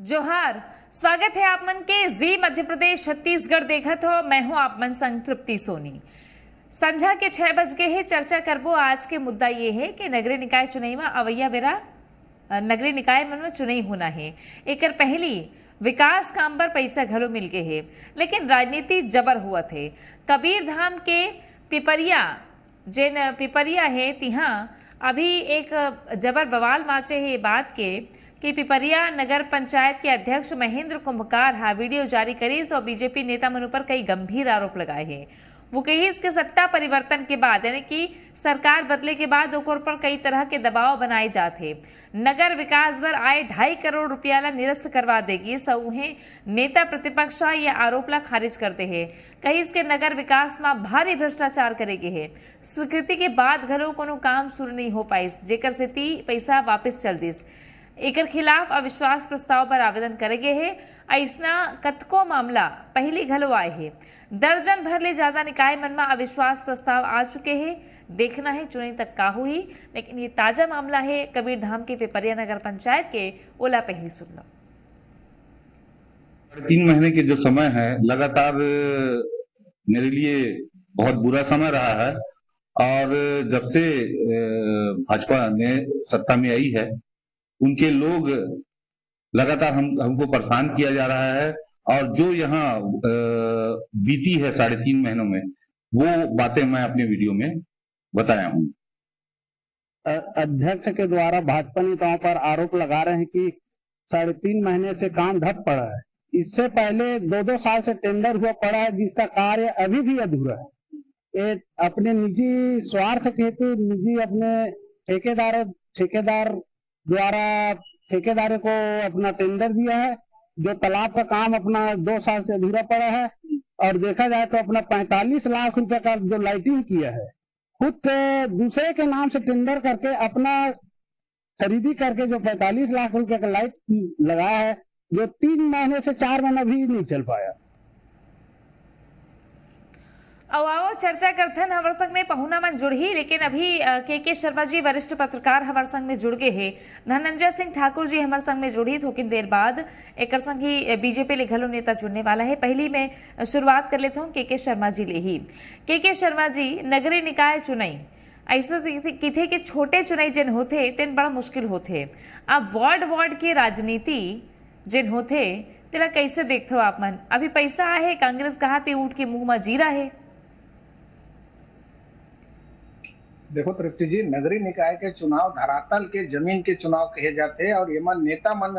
जोहार। स्वागत है आप मन के जी मध्य प्रदेश छत्तीसगढ़ देखत हो। मैं हूं आप मन संग तृप्ति सोनी। संझा के 6 बज गए है। चर्चा करबो आज के मुद्दा ये है कि नगरीय निकाय चुनाई में अवैया बेरा नगरीय निकाय मन में चुनाई होना है। एकर पहली विकास काम पर पैसा घलो मिल गए है, लेकिन राजनीति जबर हुआ थे। कबीर धाम के पिपरिया जेन पिपरिया है तिहा अभी एक जबर बवाल माचे है बात के कि पिपरिया नगर पंचायत के अध्यक्ष महेंद्र कुंभकार हा वीडियो जारी करीस और बीजेपी नेता मन पर कई गंभीर आरोप लगाए हैं। वो कही इसके सत्ता परिवर्तन के बाद यानी कि सरकार बदले के बाद ओकर पर कई तरह के दबाव बनाए जाते। नगर विकास पर आए 2.5 करोड़ रुपया ला निरस्त करवा देगी सऊहे नेता प्रतिपक्ष ये आरोप ला खारिज करते हैं। कहीं इसके नगर विकास में भारी भ्रष्टाचार करेगे है। स्वीकृति के बाद घरों कोनो काम शुरू नहीं हो पाइस, जेकर से पैसा वापस चल दिस। एकर खिलाफ अविश्वास प्रस्ताव पर आवेदन करेगे है। ऐसना कतको मामला पहली घलो आए है। दर्जन भर ले ज्यादा निकाय मन में अविश्वास प्रस्ताव आ चुके हैं। देखना है चुनाई तक का हुई, लेकिन ये ताजा मामला है कबीर धाम के पिपरिया नगर पंचायत के। ओला पहली सुन लो। 3 महीने के जो समय है लगातार मेरे लिए बहुत बुरा समय रहा है। और जब से भाजपा ने सत्ता में आई है, उनके लोग लगातार हमको परेशान किया जा रहा है। और जो यहाँ बीती है 3.5 महीनों में, वो बातें मैं अपने वीडियो में बताया हूँ। अध्यक्ष के द्वारा भाजपा नेताओं पर आरोप लगा रहे हैं कि 3.5 महीने से काम ठप पड़ा है। इससे पहले 2-2 साल से टेंडर हुआ पड़ा है, जिसका कार्य अभी भी अधूरा है। ये अपने निजी स्वार्थ के हेतु निजी अपने ठेकेदार द्वारा ठेकेदारों को अपना टेंडर दिया है, जो तालाब का काम अपना 2 साल से अधूरा पड़ा है। और देखा जाए तो अपना 45 लाख रुपए का जो लाइटिंग किया है, खुद के दूसरे के नाम से टेंडर करके अपना खरीदी करके जो 45 लाख रुपए का लाइट लगाया है, जो 3 महीने से 4 महीना भी नहीं चल पाया। आओ चर्चा करथन हमारे संग में पहुना मन जुड़ी, लेकिन अभी के शर्मा जी वरिष्ठ पत्रकार हमारे संग में जुड़ गए हैं। धनंजय सिंह ठाकुर जी हमारे संग में जुड़ी थोकिन देर बाद एक संग ही बीजेपी ले घलो नेता जुड़ने वाला है। पहली मैं शुरुआत कर लेता हूँ के शर्मा जी ले ही। के शर्मा जी, नगरीय निकाय चुनाई ऐसा किथे कि छोटे चुनाई जिन होते तेन बड़ा मुश्किल होते। अब वार्ड की राजनीति जिन होते तेला कैसे देखते हो आप मन? अभी पैसा है, कांग्रेस कहा ते ऊँट के मुंह में जीरा है। देखो तृप्ति जी, नगरीय निकाय के चुनाव धरातल के जमीन के चुनाव कहे जाते हैं और ये मन नेता मन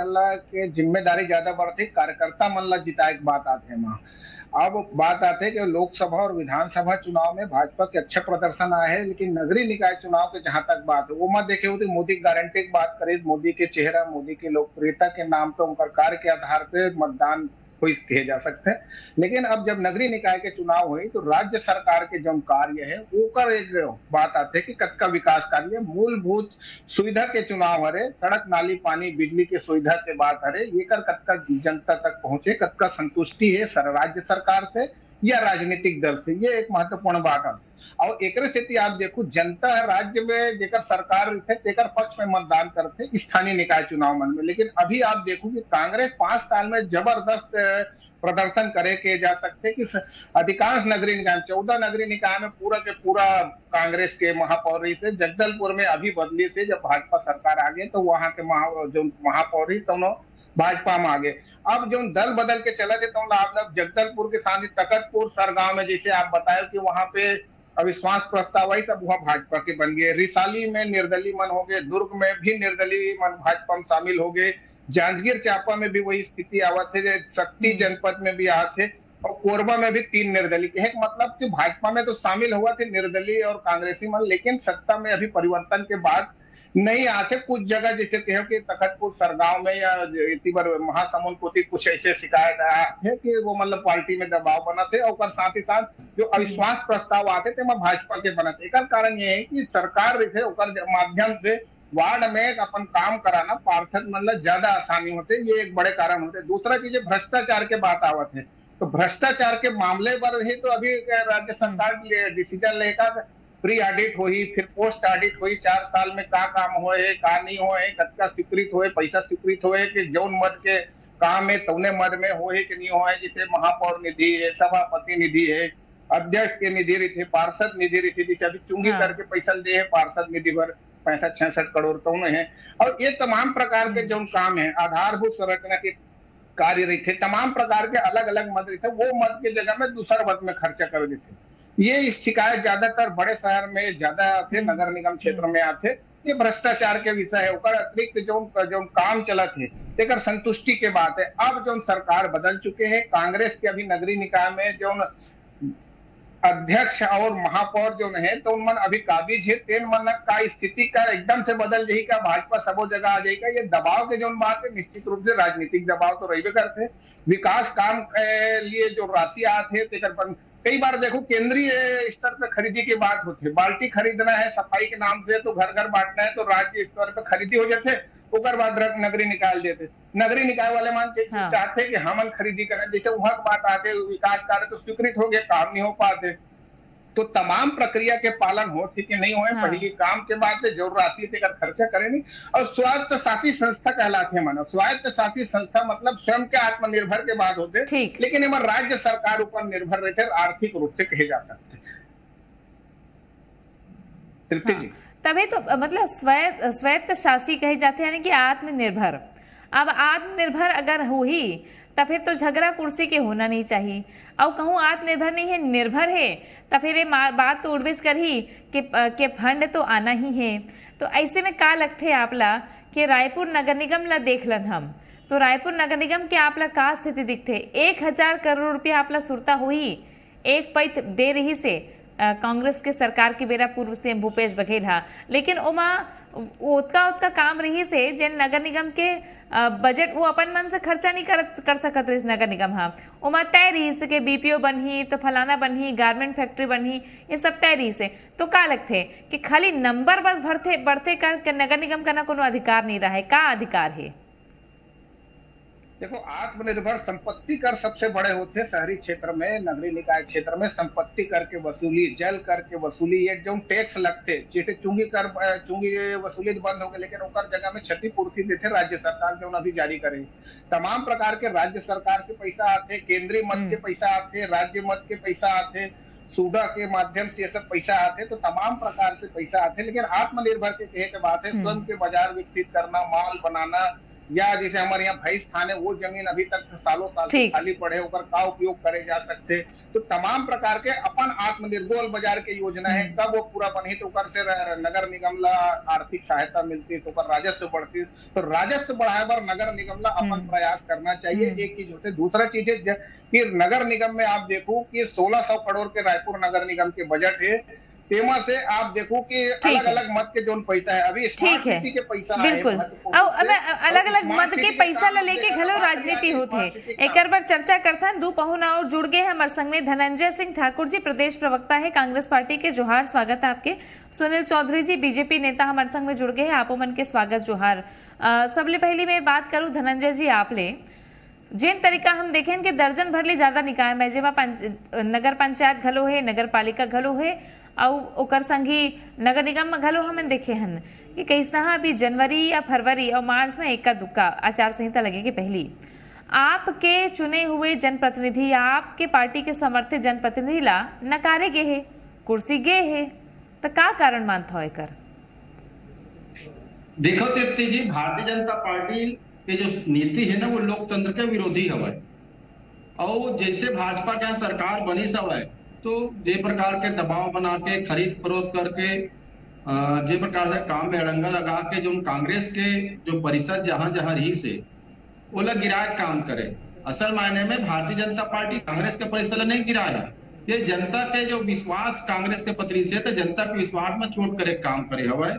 के जिम्मेदारी ज्यादा बढ़ती, कार्यकर्ता मन ला जिताए की बात आते हैं। अब बात आते है कि लोकसभा और विधानसभा चुनाव में भाजपा के अच्छे प्रदर्शन आए हैं, लेकिन नगरीय निकाय चुनाव के जहां तक बात है वो मत देखे होती। मोदी गारंटी की बात करें, मोदी के चेहरा, मोदी की लोकप्रियता के नाम पर उनका कार्य के आधार पर मतदान कोई कहे जा सकते हैं। लेकिन अब जब नगरीय निकाय के चुनाव हुई तो राज्य सरकार के जो कार्य है वो एक बात आते है कि कतका विकास कार्य, मूलभूत सुविधा के चुनाव हरे, सड़क नाली पानी बिजली के सुविधा के बात हरे, ये कतका जनता तक पहुंचे, कतका संतुष्टि है राज्य सरकार से या राजनीतिक दल से, ये एक महत्वपूर्ण बात है। और एक स्थिति आप देखो, जनता राज्य में जेकर सरकार तेकर पक्ष में मतदान करते स्थानीय निकाय चुनाव मन में। लेकिन अभी आप देखो कि कांग्रेस 5 साल में जबरदस्त प्रदर्शन करे के जा सकते कि अधिकांश नगरीय निकाय 14 नगरीय निकाय में पूरा के पूरा कांग्रेस के महापौरी से, जगदलपुर में अभी बदली से जब भाजपा सरकार आ गई तो वहां के जो महापौरी दोनों भाजपा में आगे। अब जो दल बदल के चला थे तो आप जगदलपुर के साथ तकतपुर सरगांव में जैसे आप बताए कि वहां पे अविश्वास प्रस्ताव आई, सब वहां भाजपा के बन गए। रिसाली में निर्दलीय मन हो गए, दुर्ग में भी निर्दलीय मन भाजपा में शामिल हो गए, जांजगीर चांपा में भी वही स्थिति आवत थे, शक्ति जनपद में भी आते थे और कोरबा में भी 3 निर्दलीय के। मतलब कि भाजपा में तो शामिल हुआ थे निर्दलीय और कांग्रेसी मन, लेकिन सत्ता में अभी परिवर्तन के बाद नहीं आते। कुछ जगह जैसे कहो कि तखतपुर सरगांव में या महासमुंद पोती कुछ ऐसे शिकायत है कि वो मतलब पार्टी में दबाव बना थे और साथ ही साथ जो अविश्वास प्रस्ताव आते थे वह भाजपा के बना थे। एक कारण ये है कि सरकार माध्यम से वार्ड में अपन काम कराना पार्षद मतलब ज्यादा आसानी होते, ये एक बड़े कारण होते। दूसरा चीज भ्रष्टाचार के बात आवत है, तो भ्रष्टाचार के मामले पर ही तो अभी राज्य सरकार डिसीजन लेकर प्री ऑडिट हुई, फिर पोस्ट ऑडिट हुई, 4 साल में का काम होए का नहीं होए, कतका स्वीकृत होए, पैसा स्वीकृत होए कि जौन मद के काम में तौने मद में होए कि नहीं होए, जैसे महापौर निधि है, सभापति निधि है, अध्यक्ष के निधि रही, पार्षद निधि रही, जैसे अभी चुंगी करके पैसा दे है पार्षद निधि भर 65-66 करोड़ तो है। और ये तमाम प्रकार के जो काम है, आधारभूत संरचना के कार्य रही थे, तमाम प्रकार के अलग अलग मद रहे थे, वो मद के जगह में दूसरा मद में खर्चा कर देते। ये शिकायत ज्यादातर बड़े शहर में ज्यादा आते, नगर निगम क्षेत्र में आते। ये भ्रष्टाचार के विषय है, ओकर अतिरिक्त जो काम चलत है लेकर संतुष्टि के बात है। अब जो सरकार बदल चुके हैं, कांग्रेस के अभी नगरीय निकाय में जो अध्यक्ष और महापौर जो है तो उनमन अभी काबिज है, तेन मन का स्थिति का एकदम से बदल जाएगी का, भाजपा सबो जगह आ जाएगा। ये दबाव के जो बात है निश्चित रूप से राजनीतिक दबाव तो रही करते। विकास काम के लिए जो राशि आते कई बार देखो केंद्रीय स्तर पर खरीदी की बात होती है, बाल्टी खरीदना है सफाई के नाम से तो घर घर बांटना है तो राज्य स्तर पर खरीदी हो जाते, ओकर बाद नगरीय निकाय देते। नगरीय निकाय वाले मानते चाहते कि हमन खरीदी करें, जैसे वहां बात आते विकास कार्य तो स्वीकृत हो गए, काम नहीं हो पाते। तो तमाम प्रक्रिया के पालन हो कि नहीं हो, पहली काम के बाद जो राशि खर्चा करे नहीं। और स्वायत्त शासी संस्था कहलाते हैं, मानो स्वायत्त शासी संस्था मतलब स्वयं के आत्मनिर्भर के बाद होते, लेकिन इमन राज्य सरकार ऊपर निर्भर रहते आर्थिक रूप से कहे जा सकते। तृप्ति जी तभी तो मतलब स्वायत्त शासी कहे जाते हैं, यानी कि आत्मनिर्भर। अब आत्मनिर्भर अगर हो ही तो फिर तो झगड़ा कुर्सी के होना नहीं चाहिए। और कहूँ आत्मनिर्भर नहीं है, निर्भर है, तो फिर ये बात तो उड़बेज कर ही कि फंड तो आना ही है। तो ऐसे में का लगते आपला कि रायपुर नगर निगम ला देख लन हम, तो रायपुर नगर निगम के आपला का स्थिति दिखते? 1000 करोड़ रुपया आपला सुरता हुई एक पैत दे रही से कांग्रेस के सरकार के बेरा पूर्व सीएम भूपेश बघेल हा, लेकिन ओमा उतना काम रही से जिन नगर निगम के बजट वो अपन मन से खर्चा नहीं कर सकत रही नगर निगम। हाँ, ओमा तय रही से कि बीपीओ बनही तो फलाना बनही, गारमेंट फैक्ट्री बनही, ये सब तय रही से। तो का लगते कि खाली नंबर बस बढ़ते कर नगर निगम का ना कोनो अधिकार नहीं रहा है, का अधिकार है? देखो आत्मनिर्भर संपत्ति कर सबसे बड़े होते शहरी क्षेत्र में, नगरीय निकाय क्षेत्र में संपत्ति कर के वसूली, जल कर के वसूली, ये जो टैक्स लगते, जैसे चुंगी वसूली बंद हो गए, लेकिन ओकर जगह में क्षतिपूर्ति देते राज्य सरकार जो अभी जारी करे। तमाम प्रकार के राज्य सरकार से पैसा आते, केंद्रीय मद के पैसा आते, राज्य मद के पैसा आते, सुधा के माध्यम से ये सब पैसा आते, तो तमाम प्रकार से पैसा आते। लेकिन आत्मनिर्भर के कहे के बात है, स्वयं के बाजार विकसित करना, माल बनाना, या जैसे हमारे यहाँ भैंस थाने वो जमीन अभी तक सालों साल खाली पड़े होकर का उपयोग करे जा सकते। तो तमाम प्रकार के अपन आत्मनिर्भर बाजार के योजना है, कब वो पूरा बनी तो से नगर निगम ला आर्थिक सहायता मिलती, तो राजस्व बढ़ती। तो राजस्व बढ़ाए पर नगर निगम ला अपन प्रयास करना चाहिए, एक चीज होते। दूसरा चीज है कि नगर निगम में आप देखो कि 1600 करोड़ के रायपुर नगर निगम के बजट है, तेमा से आप देखो कि अलग अलग मत के जोन पैसा है, अभी स्मार्ट सिटी के पैसा बिल्कुल अलग अलग मत के पैसा ला लेके घलो राजनीति होते। एक बार चर्चा करता दो पहुना और जुड़ गए हमारे संग में धनंजय सिंह ठाकुर जी, प्रदेश प्रवक्ता है कांग्रेस पार्टी के। जोहार, स्वागत है आपके। सुनील चौधरी जी, बीजेपी नेता हमारे संग में जुड़ गए हैं, आपो मन के स्वागत, जोहार। सबले पहली मैं बात करूं धनंजय जी, आप ले जिन तरीका हम देखें कि दर्जन भर ले ज्यादा निकाय में जेमा नगर पंचायत घलो है, नगर पालिका घलो है, और ओकर संगी नगर निगम में घलो हमन देखे हन कि कैसा अभी जनवरी या फरवरी और मार्च में इक्का दुक्का आचार संहिता लगे के पहली आपके चुने हुए जनप्रतिनिधि या आपके पार्टी के समर्थित जनप्रतिनिधि ला नकारे गए है, कुर्सी गए है, तो का कारण मानता हो कर? देखो तृप्ति जी, भारतीय जनता पार्टी के जो नीति है ना वो लोकतंत्र के विरोधी हवा, और जैसे भाजपा के यहाँ सरकार बनी सब है तो जे प्रकार के दबाव बना के खरीद फरोख्त करके जे प्रकार से काम में अड़ंगा लगा के जो कांग्रेस के जो परिषद जहां जहां रही से वो लोग गिराए काम करे। असल मायने में भारतीय जनता पार्टी कांग्रेस के परिषद नहीं गिराया, ये जनता के जो विश्वास कांग्रेस के पत्री से तो जनता के विश्वास में चोट करे काम करे हवा।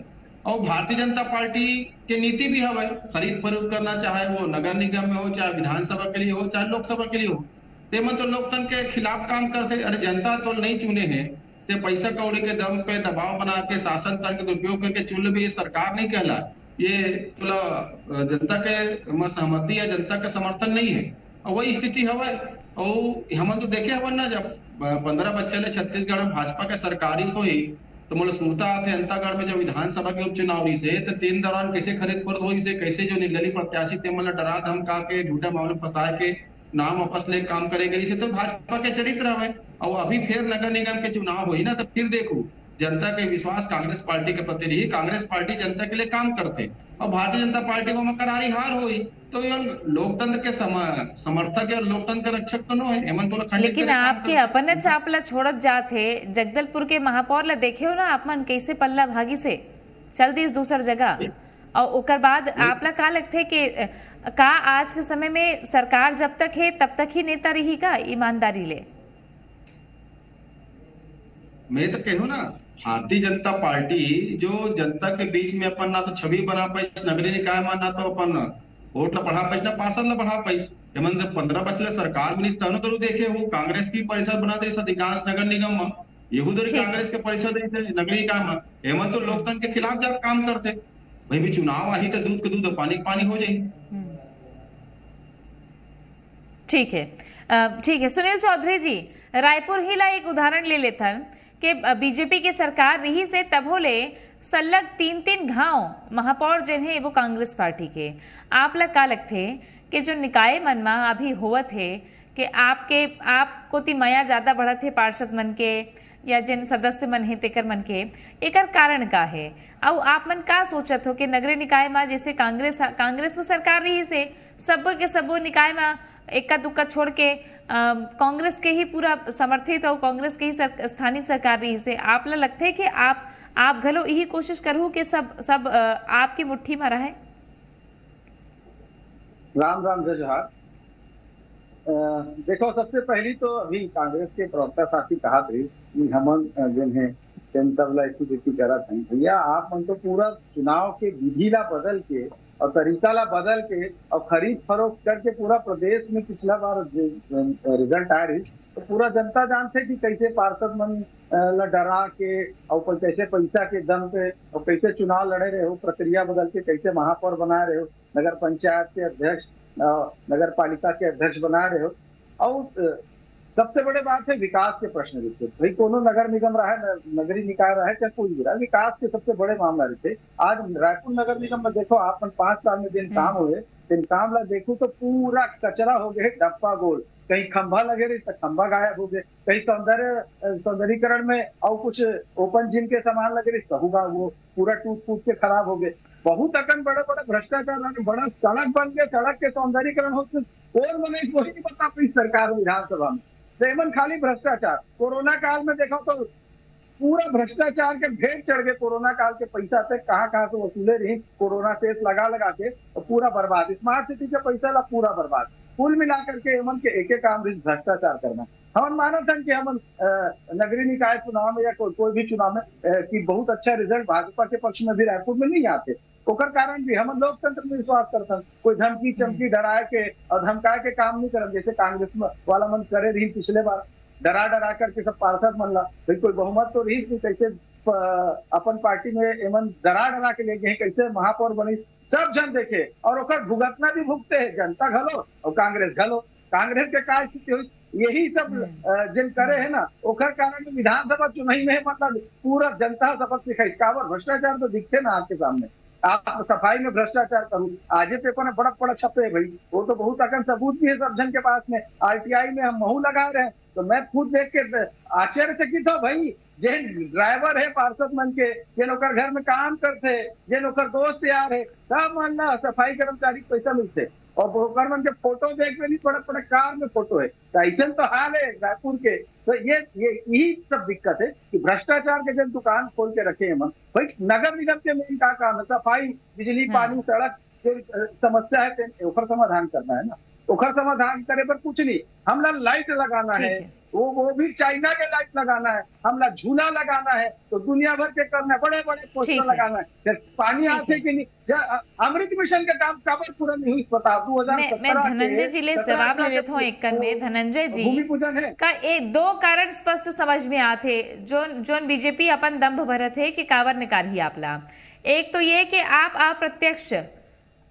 और भारतीय जनता पार्टी के नीति भी हवा, खरीद फरोख्त करना चाहे वो नगर निगम में हो, चाहे विधानसभा के लिए हो, चाहे लोकसभा के लिए हो, तेमन तो लोकतंत्र के खिलाफ काम करते। अरे जनता तो नहीं चुने हैं, ते पैसा कौड़ी के दम पे दबाव बना के शासन तंत्र का दुरुपयोग करके चुन भी, ये सरकार नहीं कहला, ये जनता के सहमति या जनता का समर्थन नहीं है, और वही स्थिति हवा। और हम तो देखे हवन ना, जब 15 बच्चे ले छत्तीसगढ़ में भाजपा के सरकारी सोई तो मतलब सुनता आते अंतागढ़ में जब विधानसभा के उपचुनाव रही से तो तीन दौरान कैसे खरीद फरोख्त हुई से, कैसे जो निर्दलीय प्रत्याशी थे मतलब डरा धमका के झूठे मामले फंसा के नाम वापस ले काम करे गई से, तो भाजपा के चरित्र है। और अभी फिर नगर निगम के चुनाव हुई ना, तो फिर देखो जनता के विश्वास कांग्रेस पार्टी के प्रति रही। कांग्रेस पार्टी जनता के लिए काम करते और भारतीय जनता पार्टी को करारी हार हुई। तो ये लोकतंत्र के समर्थक और लोकतंत्र के रक्षक तो न है, हेमंत तो खंडित लेकिन आपके अपन चापला छोड़त जाते जगदलपुर के महापौर ला देखे हो ना आपमन कैसे पल्ला भागी से चल दी दूसर जगह। और ओकर बाद आपला का लगते कि का आज के समय में सरकार जब तक है तब तक ही नेता रही का ईमानदारी ले? मैं तो कहूँ ना, भारतीय जनता पार्टी जो जनता के बीच में अपन ना तो छवि बना पाई नगरीय निकाय में, ना तो अपन वोट ला बढ़ा पाई, ना पार्षद ला बढ़ा पाई। हेमंत जब 15 बचले सरकार मिली तनो तो देखे हो कांग्रेस की परिषद बना दी अधिकांश नगर निगम में, यहूदरी कांग्रेस के परिषद नगरीय निकाय में। हेमंत तो लोकतंत्र के खिलाफ जब काम करते भाई, भी चुनाव आई तो दूध के दूध पानी के पानी हो जाए। ठीक है, ठीक है। सुनील चौधरी जी, रायपुर ही ला एक उदाहरण ले लेता है कि बीजेपी की सरकार रही से तब होले सलग 3-3 गांव महापौर जिन्हें वो कांग्रेस पार्टी के। आप लग का लगते कि जो निकाय मनमा अभी हुआ थे कि आपको ती मया ज्यादा बढ़ा थे पार्षद मन के या जिन सदस्य मन है तेकर मन के, एकर कारण का है? और आप मन का सोचत हो कि नगरीय निकाय में जैसे कांग्रेस की सरकार रही से सबो के सबो निकाय में इक्का दुक्का छोड़ के कांग्रेस के ही पूरा समर्थित और कांग्रेस के ही स्थानीय सरकार रही से आप ला लगते है कि आप घलो यही कोशिश करूँ कि सब आपकी मुट्ठी में रहे? राम राम जय जोहार। देखो, सबसे पहली तो अभी कांग्रेस के प्रवक्ता साथी कहा थे कि हमन जिन्हें करत हैं भैया, आप मन तो पूरा चुनाव के विधि ला बदल के और तरीका ला बदल के और खरीद फरोख्त करके पूरा प्रदेश में पिछला बार रिजल्ट आ रही तो पूरा जनता जानते कि कैसे पार्षद मन ला डरा के और कैसे पैसा के दम पे और कैसे चुनाव लड़े रहे हो, प्रक्रिया बदल के कैसे महापौर बना रहे हो, नगर पंचायत के अध्यक्ष, नगर पालिका के अध्यक्ष बना रहे हो। और सबसे बड़े बात है विकास के प्रश्न रहते भाई, कोनो नगर निगम रहा है, नगरीय निकाय रहा है, चाहे कोई भी रहा, विकास के सबसे बड़े मामला रहते। आज रायपुर नगर निगम में देखो, आप 5 साल में दिन काम हुए, दिन काम ला देखो तो पूरा कचरा हो गए, डब्बा गोल, कहीं खंभा लगे रही खंभा गायब हो गए, कहीं सौंदर्यीकरण में और कुछ ओपन जिम के सामान लगे रही सहूगा वो पूरा टूट फूट के खराब हो गए। बहुत अकन बड़े बड़े भ्रष्टाचार, बड़ा सड़क बन गए, सड़क के सौंदर्यीकरण होते और मनीष वही नहीं बता पाई सरकार विधानसभा में, सेमन खाली भ्रष्टाचार। कोरोना काल में देखो तो पूरा भ्रष्टाचार के भेंट चढ़ गए, कोरोना काल के पैसा से कहाँ से वसूले रही, कोरोना शेष लगा के और पूरा बर्बाद, स्मार्ट सिटी के पैसा ला पूरा बर्बाद, कुल मिला करके एमन के एक काम भ्रष्टाचार करना। हम मानते हैं कि हम नगरीय निकाय चुनाव में या कोई भी चुनाव में कि बहुत अच्छा रिजल्ट भाजपा के पक्ष में भी रायपुर में नहीं आते, ओकर कारण भी हम लोकतंत्र में विश्वास करते हैं। कोई धमकी चमकी डराए के और धमकाए के काम नहीं करते, जैसे कांग्रेस वाला मन करे रही पिछले बार, डरा करके सब पार्षद मन ला भाई कोई बहुमत तो रही नहीं, कैसे अपन पार्टी में एमन डरा के ले गए, कैसे महापौर बनी, सब जन देखे और ओकर भुगतना भी भुगते है जनता घलो और कांग्रेस घलो। कांग्रेस के का स्थिति हुई यही सब जिन करे है ना, ओकर कारण विधानसभा चुनाव में मतलब पूरा जनता सबक सिखाई, काबर भ्रष्टाचार तो दिखते ना आपके सामने। आप सफाई में भ्रष्टाचार करूँ, आज पेपर में बड़ा छपे भाई, वो तो बहुत अकन सबूत भी है सब जन के पास में। आरटीआई में हम महू लगा रहे हैं तो मैं खुद देख के आश्चर्यचकित हूँ भाई, जिन ड्राइवर है पार्षद मन के, जिन ओकर घर में काम करते, जिन ओकर दोस्त यार है, सब मन ला सफाई कर्मचारी पैसा मिलते और ओकर मन के फोटो देख में नहीं, बड़े कार में फोटो है। तो ऐसे तो हाल है रायपुर के। तो ये यही सब दिक्कत है कि भ्रष्टाचार के जब दुकान खोल के रखे हैं मन भाई। नगर निगम के मेन का काम है सफाई, बिजली, पानी, सड़क जो समस्या है ओकर समाधान करना है ना, ओकर समाधान करे पर कुछ नहीं, हमला लाइट लगाना है, वो भी चाइना के लाइट लगाना है, हमला झूला लगाना है तो दुनिया भर के करना है, बड़े पोस्टर लगाना है, फिर पानी आते कि नहीं। अमृत मिशन का काम कबर पूरा नहीं हुई, बता 2017 मैं धनंजय जी ले जवाब ले लेता हूँ एक में। धनंजय जी भूमि पूजन है का एक 2 कारण स्पष्ट समझ में आते जो बीजेपी अपन दम्भ भरत है कि कावर निकाल ही आपला। एक तो ये कि आप अप्रत्यक्ष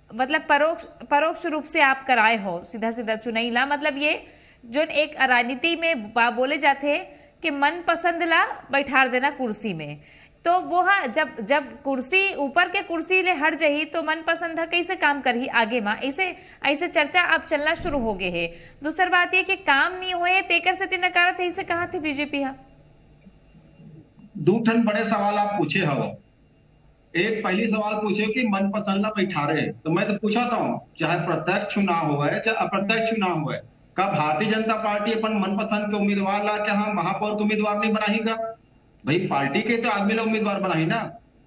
मतलब परोक्ष रूप से आप कराए हो सीधा चुनाई ला, मतलब ये जो एक राजनीति में बोले जाते कि मन पसंद ला बैठार देना कुर्सी में, तो वो हाँ जब जब कुर्सी ऊपर के कुर्सी ले हट जाही तो मन पसंद है कैसे काम करही आगे माँ, ऐसे ऐसे चर्चा अब चलना शुरू हो गए है। दूसरी बात ये कि काम नहीं हुए तेकर से नकारत ऐसे कहा थे बीजेपी हा। दो ठन बड़े सवाल आप पूछे हवा। एक पहली सवाल पूछे कि मनपसंद ला बैठा रहे, तो मैं तो पूछाता हूँ चाहे प्रत्यक्ष चुनाव हुआ है चाहे अप्रत्यक्ष चुनाव हुआ है, का भारतीय जनता पार्टी अपन मनपसंद के उम्मीदवार ला क्या हम महापौर के उम्मीदवार नहीं बनाही का? भाई पार्टी के तो आदमी ला उम्मीदवार बनाही ना,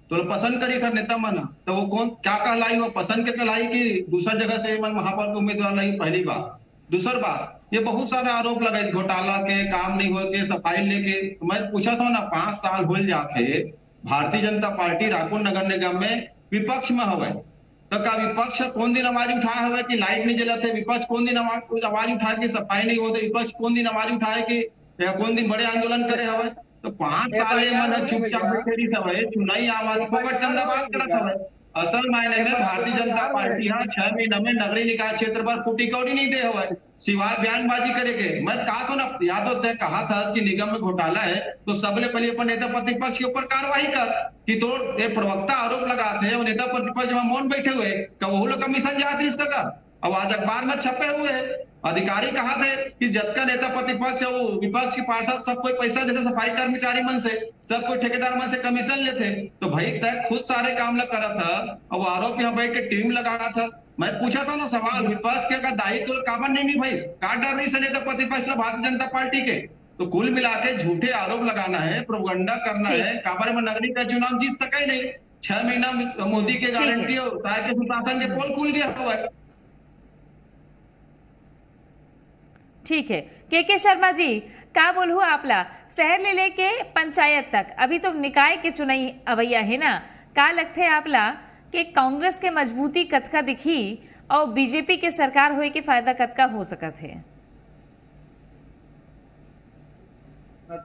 तो पसंद करिए कर नेता मन, तो वो कौन क्या कहलाई, वो पसंद के कहलाई कि दूसरा जगह से मन महापौर के उम्मीदवार नहीं? पहली बात। दूसरी बात, ये बहुत सारे आरोप लगाए घोटाला के, काम नहीं हो के, सफाई लेके। तो मैं पूछा था ना 5 साल हो जाते भारतीय जनता पार्टी रायपुर नगर निगम में विपक्ष में हवे, तो का विपक्ष कौन दिन आवाज उठाए हवे कि लाइट नहीं जलते? विपक्ष कौन दिन आवाज उठाए कि सफाई नहीं होते? विपक्ष कौन दिन आवाज उठाए कि या कौन दिन बड़े आंदोलन करे हवे? तो 5 साल मन चुपचाप बैठे हवे, चुनाई आवाज फोकट चंदा बात करत हवे। असल मायने में भारतीय जनता पार्टी 6 महीना में नगरीय निकाय क्षेत्र पर फूटी कौड़ी नहीं दे हवे, सिवाय बयानबाजी करे के। मैं कहा तो ना, या तो तय कहा था कि निगम में घोटाला है तो सबले पहले अपन नेता प्रतिपक्ष के ऊपर कार्रवाई कर कि तो ये प्रवक्ता आरोप लगाते हैं और नेता प्रतिपक्ष जब मौन बैठे हुए कब वो लोग कमीशन जाती इसका का। अब आज अखबार में छपे हुए हैं, अधिकारी कहा थे कि जब नेता प्रतिपक्ष है वो विपक्ष के पार्षद सब कोई पैसा देते, सफाई कर्मचारी मन से, सब कोई ठेकेदार मन से कमीशन लेते। तो भाई तय खुद सारे काम लग करा था और वो आरोप यहाँ बैठ के टीम लगा था। मैं पूछा था ना सवाल, विपक्ष के का दायित्व कामन नहीं भाई, का डर नहीं से नेता प्रतिपक्ष भारतीय जनता पार्टी के? तो कुल मिला के झूठे आरोप लगाना है, प्रोपगंडा करना है, काबर में नगरी का चुनाव जीत सके नहीं। 6 महीना मोदी के गारंटी और राय के सुशासन के पोल खुल गया हुआ है। ठीक है के शर्मा जी का बोलू आपला शहर ले लेके पंचायत तक अभी तो निकाय के चुनाई अवैया है ना, का लगते है आपला कि कांग्रेस के मजबूती कतका दिखी और बीजेपी के सरकार होए के फायदा कतका हो सकत है?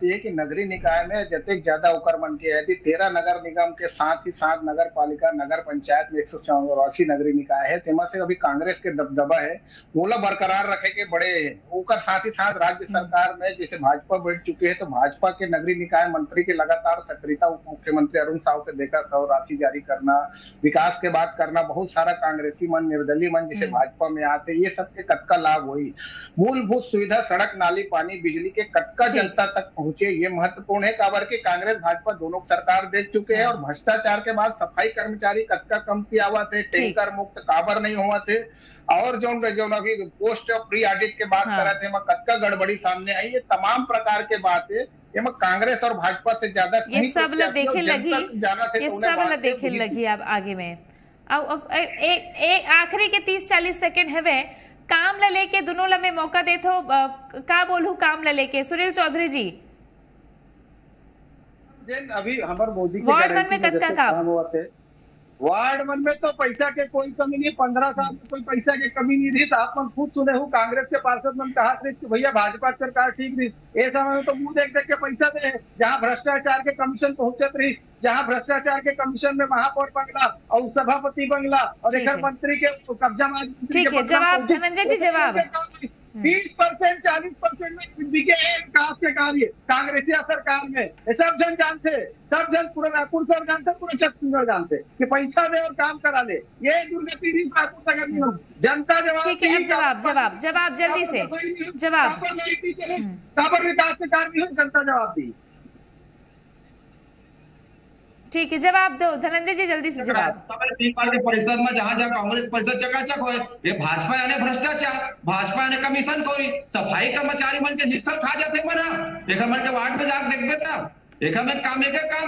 ये कि नगरीय निकाय में जतक ज्यादा ओकर मन के है 13 नगर निगम के साथ ही साथ नगर पालिका नगर पंचायत में 184 नगरीय निकाय है, तेमा से अभी कांग्रेस के दबदबा है बोला बरकरार रखे के बड़े ओकर साथ ही साथ राज्य सरकार में जैसे भाजपा बैठ चुके हैं तो भाजपा के नगरीय निकाय मंत्री के लगातार सक्रियता उप मुख्यमंत्री अरुण साव के देखा था, और राशि जारी करना, विकास के बात करना, बहुत सारा कांग्रेसी मन निर्दलीय मन जिसे भाजपा में आते, ये सबके कटका लाभ हुई। मूलभूत सुविधा सड़क नाली पानी बिजली के कटका जनता तक पहुंचे, ये महत्वपूर्ण है। काबर के कांग्रेस भाजपा दोनों सरकार देख चुके हैं और भ्रष्टाचार के बाद सफाई कर्मचारी कटका कम किया हुआ थे, टैंकर मुक्त काबर नहीं हुआ थे, और जो अभी पोस्ट ऑफ प्री ऑडिट के बात करा थे कटका गड़बड़ी सामने आई। ये तमाम प्रकार के बातें ये कांग्रेस और भाजपा से ज्यादा ये सब देखे लगी, ये सब देखे लगी अब आगे में। अब एक आखिरी के 30-40 सेकंड है काम ला लेके दोनों ला में मौका दे तो का बोलू काम ला लेके सुनील चौधरी जी अभी हमारे मोदी के वार्ड वन में कतका काम हुआ थे, वार्ड वन में तो पैसा के कोई कमी नहीं, 15 साल में कोई पैसा की कमी नहीं रही। आप मन खुद सुने हो कांग्रेस के पार्षद मन कहा थे कि भैया भाजपा सरकार ठीक रही, ये समय में तो मुंह देख देख के पैसा दे, जहाँ भ्रष्टाचार के कमीशन पहुंचत रही, जहाँ भ्रष्टाचार के कमीशन में महापौर बंगला और सभापति बंगला और एक मंत्री के कब्जा ठीक है। जवाब धनंजय जी, जवाब 20%, 40% में बिके विकास के कार्य कांग्रेसी सरकार में, सब जन जानते, सब जन पूरा रायपुर शहर जानते, पूरे छत्तीसगढ़ जानते कि पैसा दे और काम करा ले। ये दुर्गति रायपुर तक नहीं हो, जनता जवाब। ठीक है, जवाब जल्दी से जवाब। काबर विकास के कार्य हो, जनता जवाब दी। ठीक है, जवाब दो धनंजय जी, जल्दी से जवाब। परिषद में जहाँ जहाँ कांग्रेस परिषद चकाचक हो, ये भाजपा यानी भ्रष्टाचार, भाजपा यानी कमीशन खोरी, सफाई कर्मचारी मन के हिस्सा खा जाते मना, एक मन के वार्ड में जाकर देखबे था, एक में काम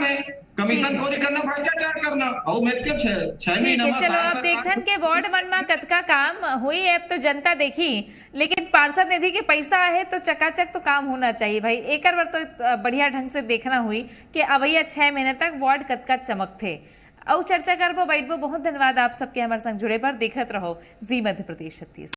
है कमीशन खोरी करना, भ्रष्टाचार करना, और मैं के 6 महीना में। चलो अब देखन के वार्ड मन में कतका काम हुई है तो जनता देखी, लेकिन पार्षद निधि के पैसा है तो चकाचक तो काम होना चाहिए भाई। एक बार तो बढ़िया ढंग से देखना हुई कि अवैया 6 महीने तक वार्ड कतका चमक थे। और चर्चा करबो बैठबो। बहुत धन्यवाद आप सबके हमारे संग जुड़े पर। देखत रहो जी मध्य प्रदेश 36।